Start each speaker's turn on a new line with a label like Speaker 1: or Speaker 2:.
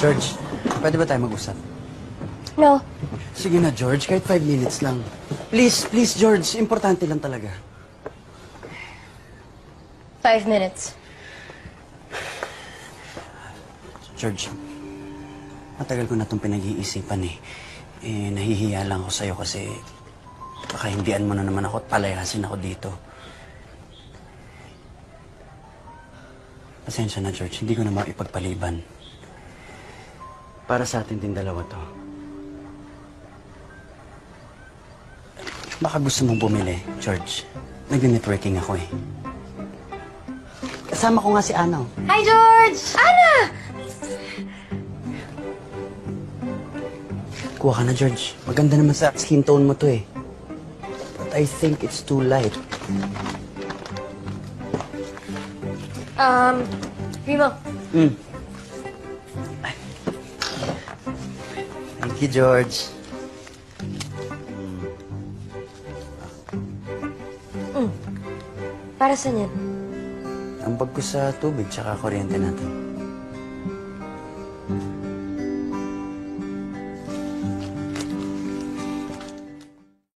Speaker 1: George, pwede ba tayo mag-usap?
Speaker 2: No.
Speaker 1: Sige na, George. Kahit 5 minutes lang. Please, please, George. Importante lang talaga.
Speaker 2: 5 minutes.
Speaker 1: George, matagal ko na itong pinag-iisipan eh. Nahihiya lang ako sa'yo kasi baka hindian mo na naman ako at palayasin ako dito. Pasensya na, George. Hindi ko na maipagpaliban. Para sa atin din dalawa to. Baka gusto mong bumili, George. Nag-networking ako eh. Kasama ko nga si Ana.
Speaker 2: Hi, George! Ana!
Speaker 1: Kuha ka na, George. Maganda naman sa skin tone mo to eh. But I think it's too light.
Speaker 2: Primo.
Speaker 1: Thank you, George.
Speaker 2: Para saan yan?
Speaker 1: Ambag ko sa tubig tsaka kuryente natin.